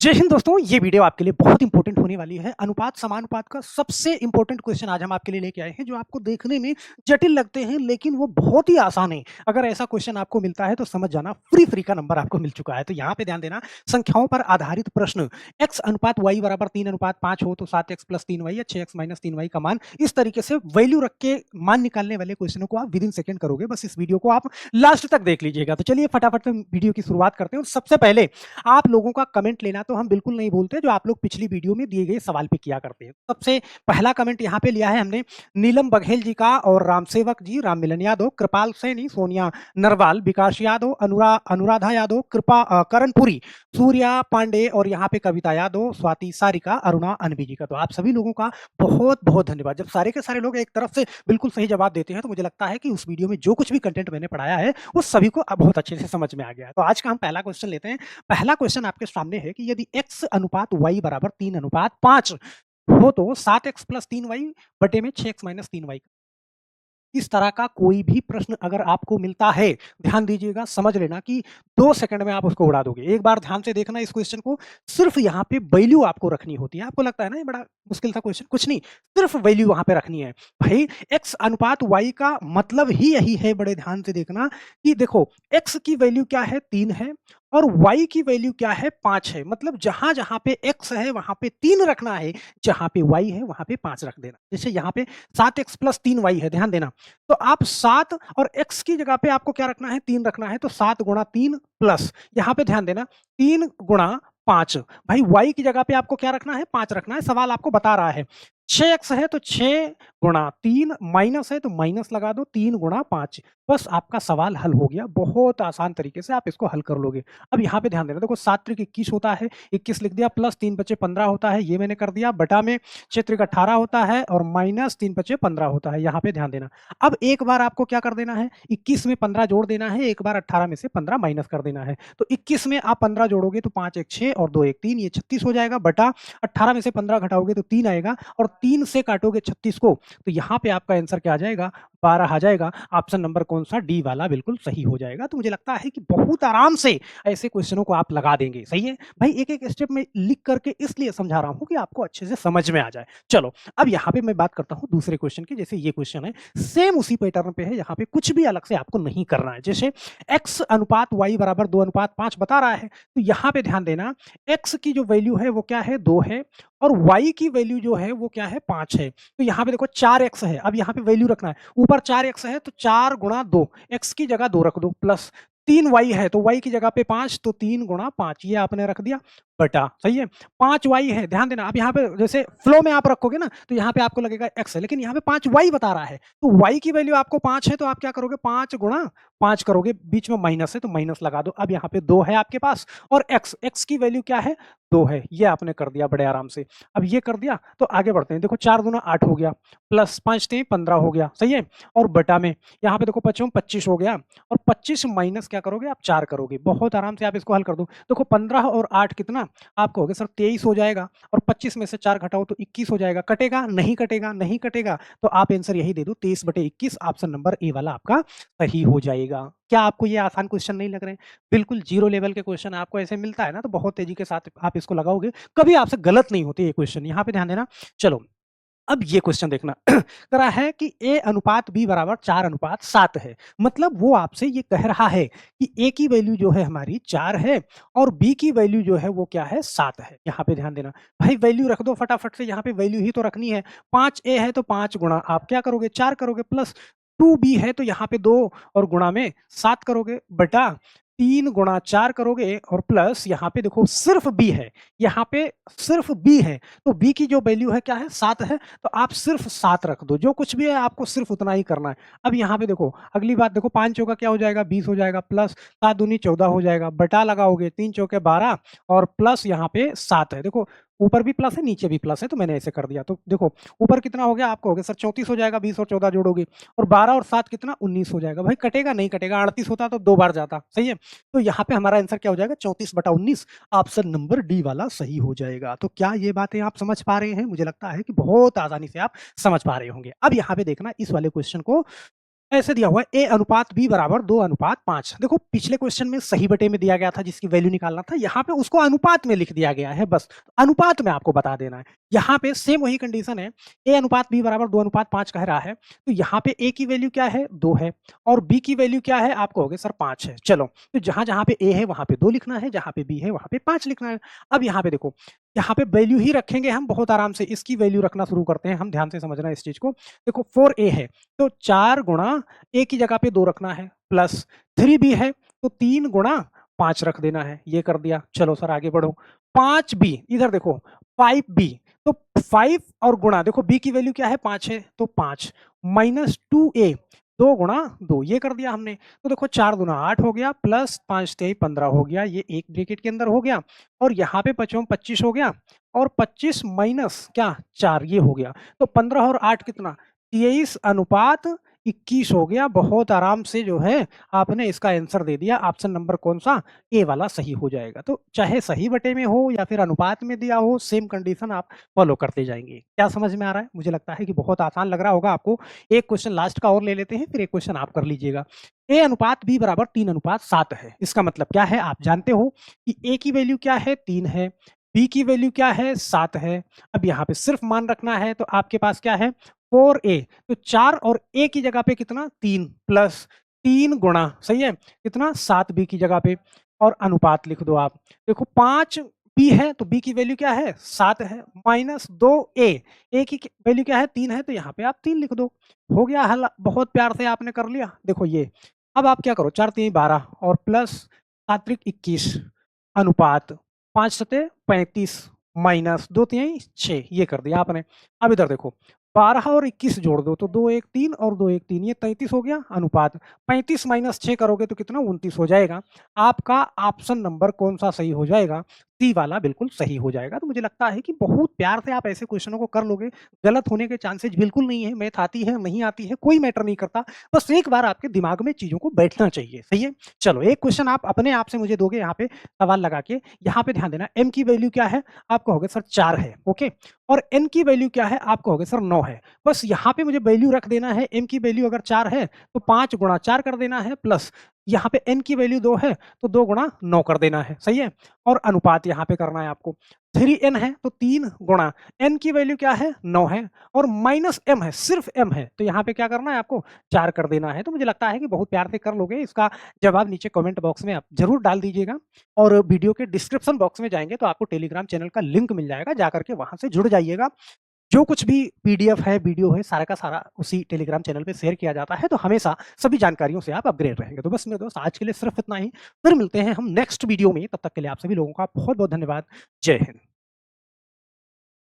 जय हिंद दोस्तों, ये वीडियो आपके लिए बहुत इंपॉर्टेंट होने वाली है। अनुपात समानुपात का सबसे इंपॉर्टेंट क्वेश्चन आज हम आपके लिए लेके आए हैं, जो आपको देखने में जटिल लगते हैं लेकिन वो बहुत ही आसान है। अगर ऐसा क्वेश्चन आपको मिलता है तो समझ जाना फ्री का नंबर आपको मिल चुका है। तो यहाँ पे ध्यान देना, संख्याओं पर आधारित प्रश्न x अनुपात y बराबर 3:5 हो तो 7x प्लस 3y या 6x माइनस 3y का मान, इस तरीके से वैल्यू रख के मान निकालने वाले क्वेश्चनों को आप विद इन सेकंड करोगे। बस इस वीडियो को आप लास्ट तक देख लीजिएगा। तो चलिए फटाफट से वीडियो की शुरुआत करते हैं। और सबसे पहले आप लोगों का कमेंट लेना तो हम बिल्कुल नहीं भूलते, जो आप लोग पिछली वीडियो में दिए गए सवाल पे किया करते हैं। सबसे पहला कमेंट यहाँ पे लिया है हमने नीलम बघेल जी का, और रामसेवक जी, राम मिलन यादव, कृपाल सैनी, सोनिया नरवाल, विकास यादव, अनुराधा यादव, करणपुरी, सूर्या पांडे, और यहाँ पे कविता यादव, स्वाति सारिका, अरुणा अनबी जी का। तो आप सभी लोगों का बहुत बहुत धन्यवाद। जब सारे के सारे लोग एक तरफ से बिल्कुल सही जवाब देते हैं तो मुझे लगता है कि उस वीडियो में जो कुछ भी कंटेंट मैंने पढ़ाया है वो सभी को अब बहुत अच्छे से समझ में आ गया है। तो आज का हम पहला क्वेश्चन लेते हैं। पहला क्वेश्चन आपके सामने है कि यदि x अनुपात y बराबर 3:5 हो तो 7x प्लस 3y बटे में 6x माइनस 3y। इस तरह का कोई भी प्रश्न अगर आपको मिलता है, ध्यान दीजिएगा, समझ लेना कि 2 सेकंड में आप उसको उड़ा दोगे। एक बार ध्यान से देखना इस क्वेश्चन को, सिर्फ यहाँ पे वैल्यू आपको रखनी होती है। आपको लगता है ना ये बड़ा मुश्किल था क्वेश्चन, कुछ नहीं, सिर्फ वैल्यू वहाँ पे रखनी है। भाई x अनुपात y का मतलब ही यही है, बड़े ध्यान से देखना कि देखो x की वैल्यू क्या है, 3 है, और y की वैल्यू क्या है, 5 है। मतलब जहाँ-जहाँ पे x है वहाँ पे 3 रखना है, जहाँ पे y है वहाँ पे 5 रख देना। जैसे यहाँ पे 7x प्लस 3y है, ध्यान देना। तो आप 7 और x की जगह पे आपको क्या रखना है, 3 रखना है। तो 7 गुणा 3 प्लस, यहाँ पे ध्यान देना, 3 गुणा 5। भाई y की जगह पे आपको क्या रखना है, 5 रखना है। सवाल आपको बता रहा है 6x है तो 6 गुणा 3, माइनस है तो माइनस लगा दो, 3 गुणा 5। बस आपका सवाल हल हो गया। बहुत आसान तरीके से आप इसको हल कर लोगे। अब यहाँ पे ध्यान देना, देखो 7 त्रिक 21 होता है, 21 लिख दिया, प्लस 3 बचे 15 होता है, ये मैंने कर दिया, बटा में 6 त्रिक 18 होता है, और माइनस 3 बचे 15 होता है। यहाँ पे ध्यान देना, अब एक बार आपको क्या कर देना है, 21 में 15 जोड़ देना है, एक बार 18 में से 15 माइनस कर देना है। तो 21 में आप 15 जोड़ोगे तो 5 एक 6 और 2 एक 3, ये 36 हो जाएगा, बटा 18 में से 15 घटाओगे तो 3 आएगा, और 3 से काटोगे 36 को, तो यहाँ पे आपका आंसर क्या आ जाएगा, 12 आ जाएगा। ऑप्शन नंबर कौन सा, डी वाला, बिल्कुल सही हो जाएगा। तो मुझे लगता है कि बहुत आराम से ऐसे क्वेश्चनों को आप लगा देंगे। सही है भाई, एक एक स्टेप में लिख करके इसलिए समझा रहा हूं कि आपको अच्छे से समझ में आ जाए। चलो अब यहाँ पे मैं बात करता हूँ दूसरे क्वेश्चन की। जैसे ये क्वेश्चन है, सेम उसी पैटर्न पे है, यहाँ पे कुछ भी अलग से आपको नहीं करना है। जैसे x अनुपात y बराबर 2:5 बता रहा है, तो यहाँ पे ध्यान देना, x की जो वैल्यू है वो क्या है, 2 है, और y की वैल्यू जो है वो क्या है, 5 है। तो यहाँ पे देखो 4x है, अब यहाँ पे वैल्यू रखना है, ऊपर 4x है तो 4 गुणा 2, x की जगह 2 रख दो, प्लस 3y है तो y की जगह पे 5, तो 3 गुणा 5, ये आपने रख दिया, बटा। सही है, 5y है, ध्यान देना। अब यहाँ पे जैसे फ्लो में आप रखोगे ना तो यहाँ पे आपको लगेगा x है, लेकिन यहाँ पे 5y बता रहा है, तो y की वैल्यू आपको 5 है, तो आप क्या करोगे, 5 गुणा 5 करोगे, बीच में माइनस है तो माइनस लगा दो। अब यहाँ पे 2 है आपके पास, और x की वैल्यू क्या है, 2 है, ये आपने कर दिया बड़े आराम से। अब ये कर दिया तो आगे बढ़ते हैं। देखो 4 दूना 8 हो गया, प्लस 5 थे 15 हो गया। सही है, और बटा में यहाँ पे देखो 5 25 हो गया, और 25 माइनस क्या करोगे, आप 4 करोगे। बहुत आराम से आप इसको हल कर दो। देखो 15 और 8 कितना आपको हो गया, सर 23 हो जाएगा, और 25 में से 4 घटाओ तो 21 हो जाएगा। कटेगा नहीं, कटेगा नहीं, कटेगा, तो आप आंसर यही दे दो, 23/21। ऑप्शन नंबर ए वाला आपका सही हो जाएगा। क्या आपको ये आसान क्वेश्चन नहीं लग रहे हैं? बिल्कुल जीरो लेवल के क्वेश्चन आपको ऐसे मिलता है ना, तो बहुत तेजी के साथ आप इसको लगाओगे, कभी आपसे गलत नहीं होते ये क्वेश्चन। यहाँ पे ध्यान देना। चलो अब ये क्वेश्चन देखना, करा है कि a अनुपात b बराबर 4:7 है। मतलब वो आपसे ये कह रहा है कि a की वैल्यू जो है हमारी 4 है, और b की वैल्यू जो है वो क्या है, 7 है। यहाँ पे ध्यान देना भाई, वैल्यू रख दो फटाफट से, यहाँ पे वैल्यू ही तो रखनी है। 5a है तो 5 गुणा आप क्या करोगे, 4 करोगे, प्लस 2b है तो यहाँ पे 2 और गुणा में 7 करोगे, बटा 3 गुणा 4 करोगे, और प्लस यहाँ पे देखो सिर्फ b है, यहाँ पे सिर्फ b है, तो b की जो वैल्यू है क्या है, 7 है, तो आप सिर्फ 7 रख दो। जो कुछ भी है आपको सिर्फ उतना ही करना है। अब यहाँ पे देखो अगली बात, देखो 5 चौका क्या हो जाएगा, 20 हो जाएगा, प्लस 7 दूनी 14 हो जाएगा, बटा लगाओगे 3 चौके 12, और प्लस यहाँ पे 7 है। देखो ऊपर भी प्लस है नीचे भी प्लस है, तो मैंने ऐसे कर दिया। तो देखो ऊपर कितना हो गया, आपको हो गया सर 34 हो जाएगा, 20 और 14 जोड़ोगे, और 12 और 7 कितना, 19 हो जाएगा। भाई कटेगा नहीं, कटेगा, 38 होता तो 2 बार जाता। सही है, तो यहाँ पे हमारा आंसर क्या हो जाएगा, 34/19। ऑप्शन नंबर डी वाला सही हो जाएगा। तो क्या ये बातें आप समझ पा रहे हैं? मुझे लगता है कि बहुत आसानी से आप समझ पा रहे होंगे। अब यहाँ पे देखना इस वाले क्वेश्चन को, ऐसे दिया हुआ है A अनुपात B बराबर 2 अनुपात 5। देखो पिछले क्वेश्चन में सही बटे में दिया गया था जिसकी वैल्यू निकालना था, यहाँ पे उसको अनुपात में लिख दिया गया है बस। अनुपात में आपको बता देना है। यहाँ पे सेम वही कंडीशन है, A अनुपात B बराबर 2 अनुपात 5 कह रहा है, तो यहाँ पे A की वैल्यू क्या है 2 है और B की वैल्यू क्या है आप कहोगे सर 5 है। चलो, तो जहाँ-जहाँ पे A है वहाँ पे 2 लिखना है, जहाँ पे B है वहाँ पे 5 लिखना है। अब यहाँ पे देखो, यहाँ पे वैल्यू ही रखेंगे हम बहुत आराम से, इसकी वैल्यू रखना शुरू करते हैं हम, ध्यान से समझना इस चीज़ को। देखो 4A है, तो 4 गुणा A की जगह पे 2 रखना है, प्लस 3B है, तो 3 गुणा 5 रख देना है, ये कर दिया। चलो सर आगे बढ़ो। 5B, इधर देखो 5B, तो 5 और गुणा, देखो B की वैल्यू क्या है 5 है, तो 5 माइनस 2A, 2 गुणा 2, ये कर दिया हमने। तो देखो 4 दूना 8 हो गया, प्लस 5 तेई 15 हो गया, ये एक ब्रैकेट के अंदर हो गया, और यहाँ पे 5 25 हो गया, और 25 माइनस क्या 4, ये हो गया। तो 15 और 8 कितना 23 अनुपात 21 हो गया। बहुत आराम से जो है आपने इसका आंसर दे दिया। ऑप्शन नंबर कौन सा, ए वाला सही हो जाएगा। तो चाहे सही बटे में हो या फिर अनुपात में दिया हो, सेम कंडीशन आप फॉलो करते जाएंगे। क्या समझ में आ रहा है? मुझे लगता है कि बहुत आसान लग रहा होगा आपको। एक क्वेश्चन लास्ट का और ले लेते हैं, फिर एक क्वेश्चन आप कर लीजिएगा। ए अनुपात बी बराबर 3 अनुपात 7 है। इसका मतलब क्या है, आप जानते हो कि ए की वैल्यू क्या है 3 है, बी की वैल्यू क्या है 7 है। अब यहाँ पे सिर्फ मान रखना है, तो आपके पास क्या है 4A, तो 4 और A की जगह पे कितना 3, प्लस 3 गुणा, सही है, कितना 7B की जगह पे, और अनुपात लिख दो आप। देखो 5B है तो B की वैल्यू क्या है 7 है, माइनस 2A, A की वैल्यू क्या है 3 है, तो यहाँ पे आप 3 लिख दो। हो गया हल, बहुत प्यार से आपने कर लिया। देखो ये, अब आप क्या करो, 4 3 12 और प्लस 7 21 अनुपात 5 सते 35 माइनस 2 3 6, ये कर दिया आपने। अब इधर देखो 12 और 21 जोड़ दो, तो 2 1 3 और 2 1 3, ये 33 हो गया अनुपात। 35 माइनस 6 करोगे तो कितना 29 हो जाएगा। आपका ऑप्शन नंबर कौन सा सही हो जाएगा, सी वाला बिल्कुल सही हो जाएगा। तो मुझे लगता है कि बहुत प्यार से आप ऐसे क्वेश्चनों को कर लोगे, गलत होने के चांसेस बिल्कुल नहीं है। मैथ आती है नहीं आती है कोई मैटर नहीं करता, बस एक बार आपके दिमाग में चीजों को बैठना चाहिए, सही है। चलो एक क्वेश्चन आप अपने आप से मुझे दोगे, यहाँ पे सवाल लगा के। यहाँ पे ध्यान देना, एम की वैल्यू क्या है, आप कहोगे सर 4 है, ओके, और एन की वैल्यू क्या है, आप कहोगे सर 9 है। बस यहाँ पे मुझे वैल्यू रख देना है, एम की वैल्यू अगर 4 है तो 5 गुणा 4 कर देना है, प्लस यहाँ पे एन की वैल्यू 2 है तो 2 गुणा 9 कर देना है, सही है। और अनुपात यहाँ पे करना है आपको, 3n है तो 3 गुणा n की वैल्यू क्या है 9 है, और माइनस m है, सिर्फ m है, तो यहाँ पे क्या करना है आपको 4 कर देना है। तो मुझे लगता है कि बहुत प्यार से कर लोगे। इसका जवाब नीचे कमेंट बॉक्स में आप जरूर डाल दीजिएगा, और वीडियो के डिस्क्रिप्शन बॉक्स में जाएंगे तो आपको टेलीग्राम चैनल का लिंक मिल जाएगा, जाकर के वहां से जुड़ जाइएगा। जो कुछ भी पीडीएफ है, वीडियो है, सारा का सारा उसी टेलीग्राम चैनल पे शेयर किया जाता है, तो हमेशा सभी जानकारियों से आप अपग्रेड रहेंगे। तो बस मेरे दोस्त आज के लिए सिर्फ इतना ही, फिर मिलते हैं हम नेक्स्ट वीडियो में। तब तक के लिए आप सभी लोगों का बहुत बहुत धन्यवाद। जय हिंद।